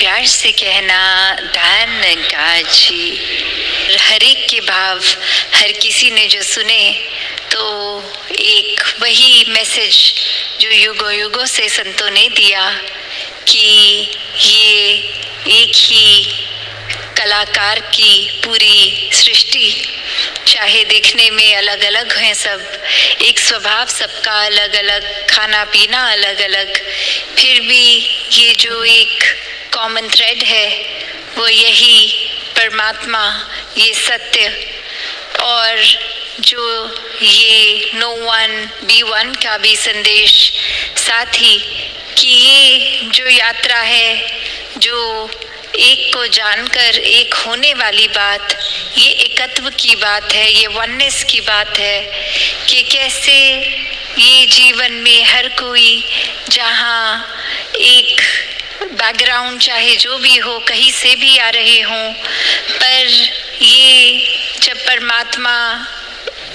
प्यार से कहना धन काजी। हर एक के भाव हर किसी ने जो सुने तो एक वही मैसेज जो युगों युगों से संतों ने दिया कि ये एक ही कलाकार की पूरी सृष्टि, चाहे देखने में अलग अलग हैं सब, एक स्वभाव सबका अलग अलग, खाना पीना अलग अलग, फिर भी ये जो एक कॉमन थ्रेड है वो यही परमात्मा, ये सत्य। और जो ये नो वन बी वन का भी संदेश साथ ही कि ये जो यात्रा है, जो एक को जानकर एक होने वाली बात, ये एकत्व की बात है, ये वननेस की बात है कि कैसे ये जीवन में हर कोई जहाँ एक बैकग्राउंड चाहे जो भी हो, कहीं से भी आ रहे हों, पर ये जब परमात्मा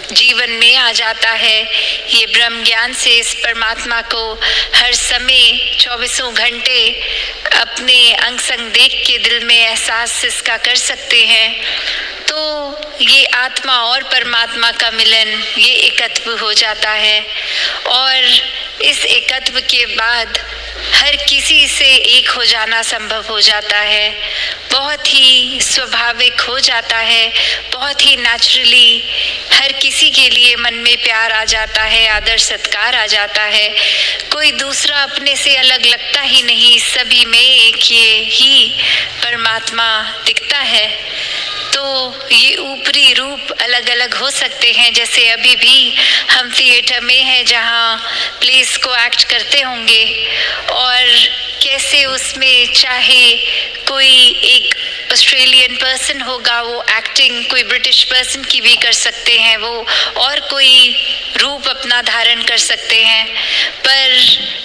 जीवन में आ जाता है, ये ब्रह्म ज्ञान से इस परमात्मा को हर समय 24 घंटे अपने अंग संग देख के दिल में एहसास इसका कर सकते हैं, तो ये आत्मा और परमात्मा का मिलन, ये एकत्व हो जाता है। और इस एकत्व के बाद हर किसी से एक हो जाना संभव हो जाता है, बहुत ही स्वाभाविक हो जाता है, बहुत ही नेचुरली हर किसी के लिए मन में प्यार आ जाता है, आदर सत्कार आ जाता है, कोई दूसरा अपने से अलग लगता ही नहीं, सभी में एक ये ही परमात्मा दिखता है। तो ये ऊपरी रूप अलग अलग हो सकते हैं, जैसे अभी भी हम थिएटर में हैं जहाँ प्लेस को एक्ट करते होंगे, और कैसे उसमें चाहे कोई एक ऑस्ट्रेलियन पर्सन होगा वो एक्टिंग, कोई ब्रिटिश पर्सन की भी कर सकते हैं वो, और कोई रूप अपना धारण कर सकते हैं, पर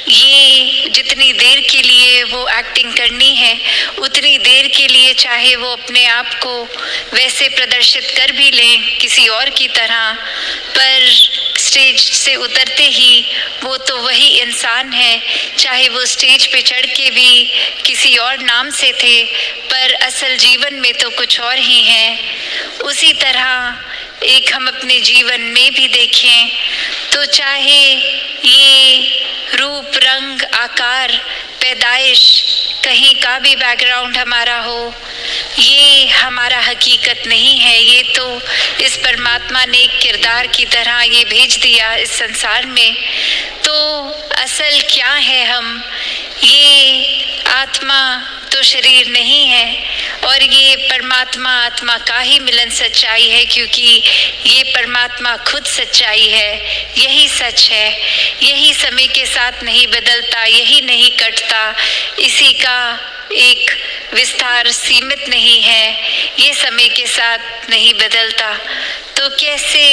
ये जितनी देर के लिए वो एक्टिंग करनी है उतनी देर के लिए चाहे वो अपने आप को वैसे प्रदर्शित कर भी लें किसी और की तरह, पर स्टेज से उतरते ही वो तो वही इंसान है, चाहे वो स्टेज पे चढ़ के भी किसी और नाम से थे पर असल जीवन में तो कुछ और ही है। उसी तरह एक हम अपने जीवन में भी देखें तो चाहे ये रूप रंग आकार पैदाइश कहीं का भी बैकग्राउंड हमारा हो, ये हमारा हकीकत नहीं है, ये तो इस परमात्मा ने एक किरदार की तरह ये भेज दिया इस संसार में। तो असल क्या है हम, ये आत्मा तो शरीर नहीं है, और ये परमात्मा आत्मा का ही मिलन सच्चाई है, क्योंकि ये परमात्मा खुद सच्चाई है, यही सच है, यही समय के साथ नहीं बदलता, यही नहीं कटता, इसी का एक विस्तार सीमित नहीं है, ये समय के साथ नहीं बदलता। तो कैसे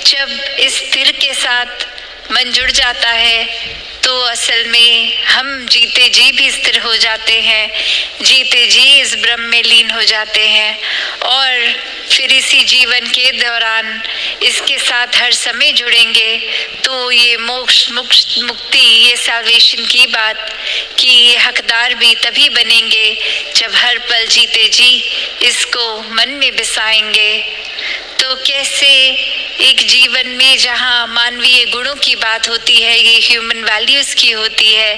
जब इस स्थिर के साथ मन जुड़ जाता है तो असल में हम जीते जी भी स्थिर हो जाते हैं, जीते जी इस ब्रह्म में लीन हो जाते हैं, और फिर इसी जीवन के दौरान इसके साथ हर समय जुड़ेंगे तो ये मोक्ष मुक्ति, ये सैल्वेशन की बात कि ये हकदार भी तभी बनेंगे जब हर पल जीते जी इसको मन में बसाएंगे। तो कैसे एक जीवन में जहाँ मानवीय गुणों की बात होती है, ये ह्यूमन वैल्यूज़ की होती है,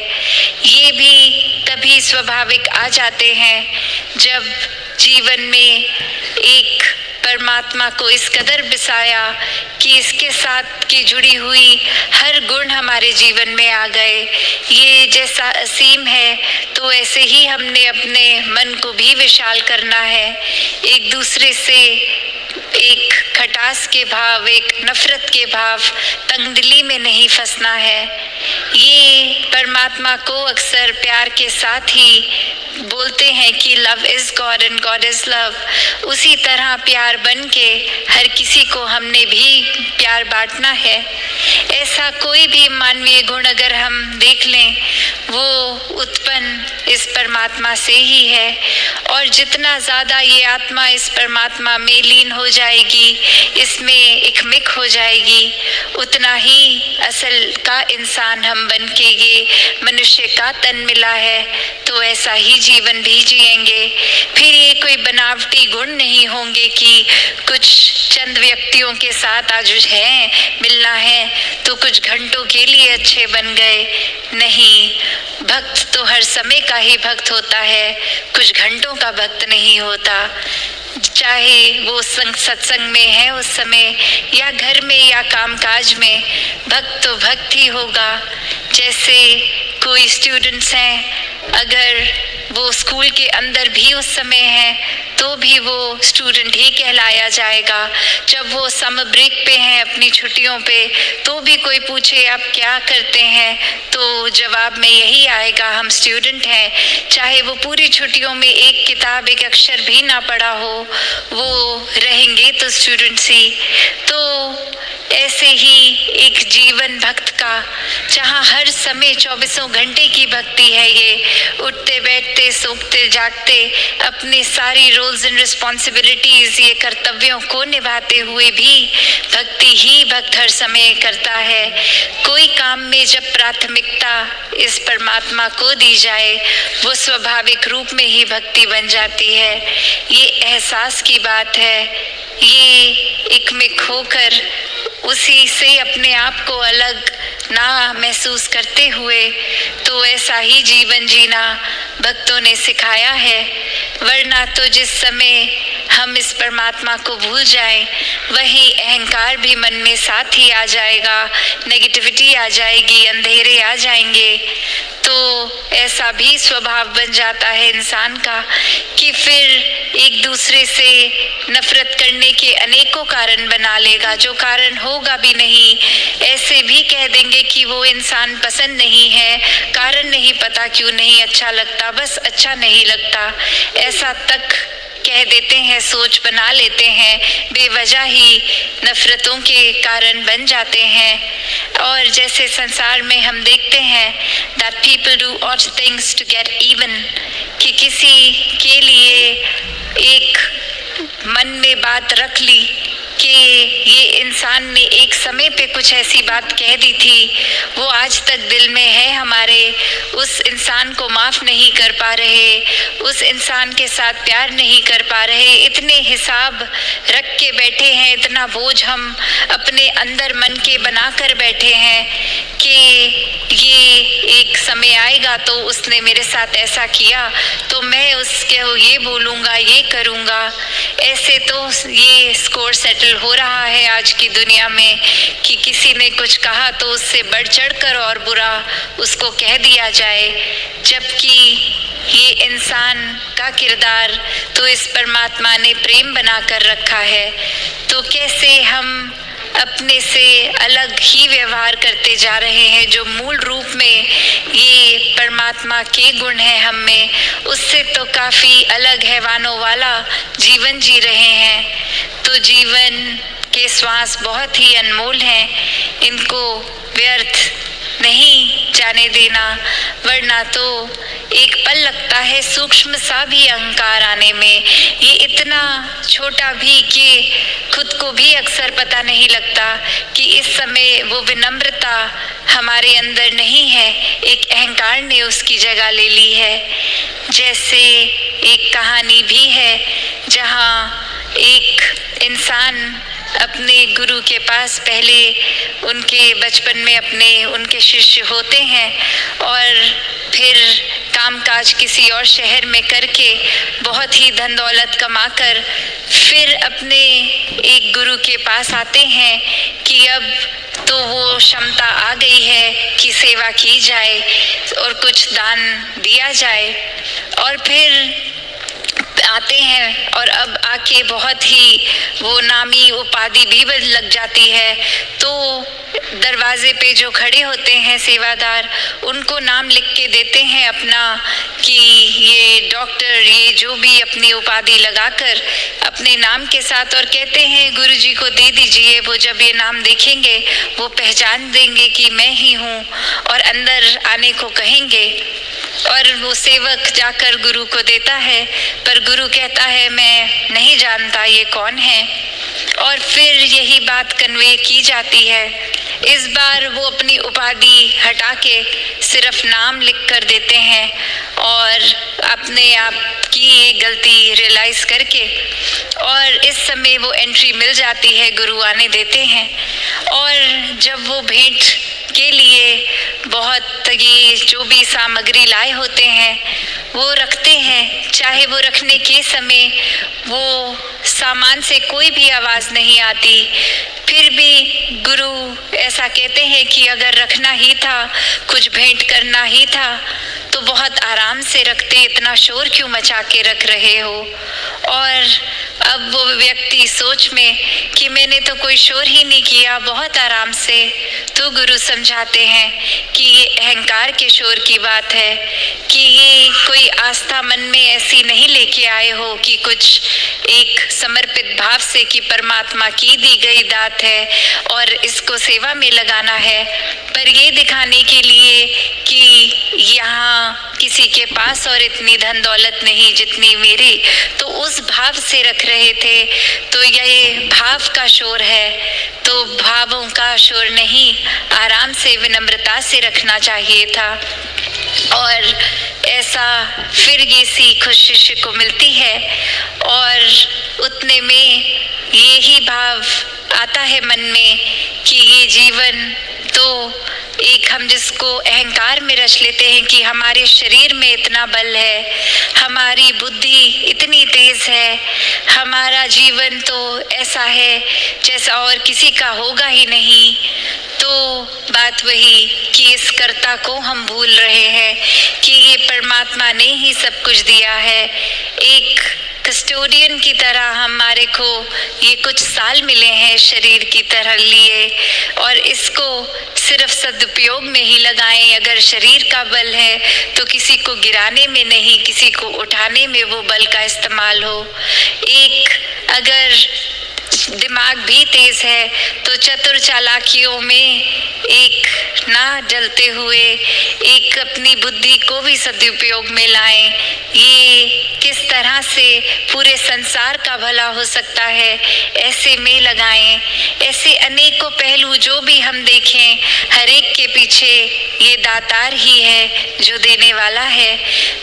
ये भी तभी स्वाभाविक आ जाते हैं जब जीवन में एक परमात्मा को इस कदर बसाया कि इसके साथ की जुड़ी हुई हर गुण हमारे जीवन में आ गए। ये जैसा असीम है तो ऐसे ही हमने अपने मन को भी विशाल करना है, एक दूसरे से एक खटास के भाव, एक नफरत के भाव, तंगदिली में नहीं फंसना है। ये परमात्मा को अक्सर प्यार के साथ ही बोलते हैं कि love is God and God is love. उसी तरह प्यार बन के हर किसी को हमने भी प्यार बांटना है। ऐसा कोई भी मानवीय गुण अगर हम देख लें वो उत्पन्न इस परमात्मा से ही है, और जितना ज़्यादा ये आत्मा इस परमात्मा में लीन हो जाएगी, इसमें एक मिक हो जाएगी, उतना ही असल का इंसान हम बन के ये मनुष्य का तन मिला है तो ऐसा ही जीवन भी जिएंगे। फिर ये कोई बनावटी गुण नहीं होंगे कि कुछ चंद व्यक्तियों के साथ आज है मिलना है तो कुछ घंटों के लिए अच्छे बन गए। नहीं, भक्त तो हर समय का ही भक्त होता है, कुछ घंटों का भक्त नहीं होता। चाहे वो सत्संग में है उस समय या घर में या कामकाज में, भक्त तो भक्त ही होगा। जैसे कोई स्टूडेंट्स हैं, अगर वो स्कूल के अंदर भी उस समय है तो भी वो स्टूडेंट ही कहलाया जाएगा। जब वो समर ब्रेक पे हैं अपनी छुट्टियों पे तो भी कोई पूछे आप क्या करते हैं तो जवाब में यही आएगा हम स्टूडेंट हैं। चाहे वो पूरी छुट्टियों में एक किताब एक अक्षर भी ना पढ़ा हो, वो रहेंगे तो स्टूडेंट्स ही। तो ऐसे ही एक जीवन भक्त का, जहाँ हर समय 24 घंटे की भक्ति है, ये उठते बैठते सोते जागते अपनी सारी रोल्स एंड रिस्पॉन्सिबिलिटीज, ये कर्तव्यों को निभाते हुए भी भक्ति ही भक्त हर समय करता है। कोई काम में जब प्राथमिकता इस परमात्मा को दी जाए वो स्वाभाविक रूप में ही भक्ति बन जाती है। ये एहसास की बात है, ये एक मिक होकर उसी से अपने आप को अलग ना महसूस करते हुए तो ऐसा ही जीवन जीना भक्तों ने सिखाया है। वरना तो जिस समय हम इस परमात्मा को भूल जाएं वहीं अहंकार भी मन में साथ ही आ जाएगा, नेगेटिविटी आ जाएगी, अंधेरे आ जाएंगे। तो ऐसा भी स्वभाव बन जाता है इंसान का कि फिर एक दूसरे से नफरत करने के अनेकों कारण बना लेगा, जो कारण होगा भी नहीं। ऐसे भी कह देंगे कि वो इंसान पसंद नहीं है, कारण नहीं पता क्यों नहीं अच्छा लगता, बस अच्छा नहीं लगता, ऐसा तक कह देते हैं, सोच बना लेते हैं, बेवजह ही नफरतों के कारण बन जाते हैं। और जैसे संसार में हम देखते हैं that people do odd things to get even, कि किसी के लिए एक मन में बात रख ली कि ये इंसान ने एक समय पे कुछ ऐसी बात कह दी थी, वो आज तक दिल में है हमारे, उस इंसान को माफ़ नहीं कर पा रहे, उस इंसान के साथ प्यार नहीं कर पा रहे, इतने हिसाब रख के बैठे हैं, इतना बोझ हम अपने अंदर मन के बना कर बैठे हैं कि ये एक समय आएगा तो उसने मेरे साथ ऐसा किया तो मैं उसके ये बोलूँगा, ये करूँगा। ऐसे तो ये स्कोर सेटल हो रहा है आज की दुनिया में कि किसी ने कुछ कहा तो उससे बढ़ चढ़ कर और बुरा उसको कह दिया जाए, जबकि ये इंसान का किरदार तो इस परमात्मा ने प्रेम बना कर रखा है। तो कैसे हम अपने से अलग ही व्यवहार करते जा रहे हैं, जो मूल रूप में ये परमात्मा के गुण हैं हम में, उससे तो काफ़ी अलग हैवानों वाला जीवन जी रहे हैं। तो जीवन के श्वास बहुत ही अनमोल हैं, इनको व्यर्थ नहीं जाने देना, वरना तो एक पल लगता है सूक्ष्म सा भी अहंकार आने में, ये इतना छोटा भी कि खुद को भी अक्सर पता नहीं लगता कि इस समय वो विनम्रता हमारे अंदर नहीं है, एक अहंकार ने उसकी जगह ले ली है। जैसे एक कहानी भी है जहाँ एक इंसान अपने गुरु के पास, पहले उनके बचपन में उनके शिष्य होते हैं और फिर कामकाज किसी और शहर में करके बहुत ही धन दौलत कमाकर फिर अपने एक गुरु के पास आते हैं कि अब तो वो क्षमता आ गई है कि सेवा की जाए और कुछ दान दिया जाए। और फिर आते हैं और अब आके बहुत ही वो नामी उपाधि भी लग जाती है। तो दरवाजे पे जो खड़े होते हैं सेवादार, उनको नाम लिख के देते हैं अपना कि ये डॉक्टर, ये जो भी अपनी उपाधि लगाकर अपने नाम के साथ, और कहते हैं गुरुजी को दे दीजिए, वो जब ये नाम देखेंगे वो पहचान देंगे कि मैं ही हूँ और अंदर आने को कहेंगे। और वो सेवक जाकर गुरु को देता है, पर गुरु कहता है मैं नहीं जानता ये कौन है। और फिर यही बात कन्वे की जाती है। इस बार वो अपनी उपाधि हटा के सिर्फ नाम लिख कर देते हैं और अपने आप की ये गलती रियलाइज करके, और इस समय वो एंट्री मिल जाती है, गुरु आने देते हैं। और जब वो भेंट के लिए बहुत ये जो भी सामग्री लाए होते हैं वो रखते हैं, चाहे वो रखने के समय वो सामान से कोई भी आवाज़ नहीं आती, फिर भी गुरु ऐसा कहते हैं कि अगर रखना ही था, कुछ भेंट करना ही था, तो बहुत आराम से रखते, इतना शोर क्यों मचा के रख रहे हो। और अब वो व्यक्ति सोच में कि मैंने तो कोई शोर ही नहीं किया, बहुत आराम से, तो गुरु समझाते हैं कि ये अहंकार के शोर की बात है, कि ये कोई आस्था मन में ऐसी नहीं लेके आए हो कि कुछ एक समर्पित भाव से कि परमात्मा की दी गई दात है और इसको सेवा में लगाना है, पर ये दिखाने के लिए कि यहाँ किसी के पास और इतनी धन दौलत नहीं जितनी मेरी, तो उस भाव से रख रहे थे। तो ये भाव का शोर है, तो भावों का शोर नहीं, आराम से विनम्रता से रखना चाहिए था। और ऐसा फिर ये सीख उस शिष्य को मिलती है और उतने में ये ही भाव आता है मन में कि ये जीवन तो एक, हम जिसको अहंकार में रच लेते हैं कि हमारे शरीर में इतना बल है, हमारी बुद्धि इतनी तेज है, हमारा जीवन तो ऐसा है जैसा और किसी का होगा ही नहीं। तो बात वही कि इस कर्ता को हम भूल रहे हैं कि ये परमात्मा ने ही सब कुछ दिया है। एक कस्टोडियन की तरह हमारे को ये कुछ साल मिले हैं शरीर की तरह लिए, और इसको सिर्फ सदुपयोग में ही लगाएं। अगर शरीर का बल है तो किसी को गिराने में नहीं, किसी को उठाने में वो बल का इस्तेमाल हो। एक अगर दिमाग भी तेज है तो चतुर चालाकियों में एक ना जलते हुए एक अपनी बुद्धि को भी सदुपयोग में लाएं। ये किस तरह से पूरे संसार का भला हो सकता है, ऐसे में लगाएं। ऐसे अनेकों पहलू जो भी हम देखें, हर एक के पीछे ये दातार ही है जो देने वाला है।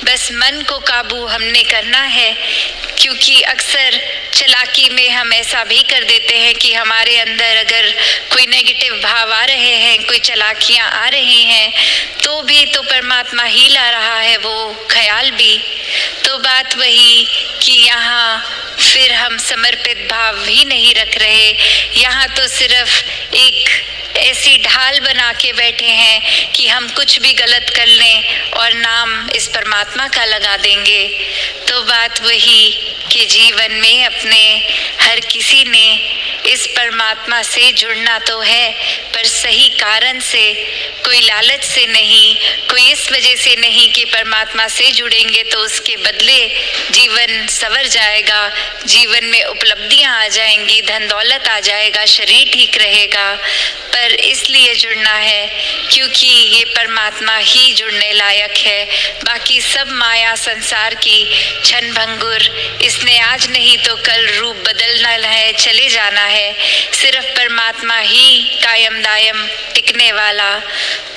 बस मन को काबू हमने करना है, क्योंकि अक्सर चालाकी में हम ऐसा भी कर देते हैं कि हमारे अंदर अगर कोई नेगेटिव भाव आ रहे हैं, कोई चालाकियां आ रही हैं, तो भी तो परमात्मा ही ला रहा है वो ख्याल भी। तो बात वही कि यहाँ फिर हम समर्पित भाव ही नहीं रख रहे, यहाँ तो सिर्फ एक ऐसी ढाल बना के बैठे हैं कि हम कुछ भी गलत कर लें और नाम इस परमात्मा का लगा देंगे। तो बात वही कि जीवन में अपने हर किसी ने इस परमात्मा से जुड़ना तो है, पर सही कारण से, कोई लालच से नहीं, कोई इस वजह से नहीं कि परमात्मा से जुड़ेंगे तो उसके बदले जीवन संवर जाएगा, जीवन में उपलब्धियां आ जाएंगी, धन दौलत आ जाएगा, शरीर ठीक रहेगा। पर इसलिए जुड़ना है क्योंकि ये परमात्मा ही जुड़ने लायक है। बाकी सब माया संसार की क्षण भंगुर, इसने आज नहीं तो कल रूप बदलना है, चले जाना है। सिर्फ परमात्मा ही कायम दायम टिकने वाला।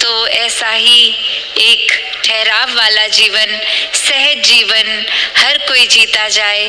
तो ऐसा ही एक ठहराव वाला जीवन, सहज जीवन हर कोई जीता जाए।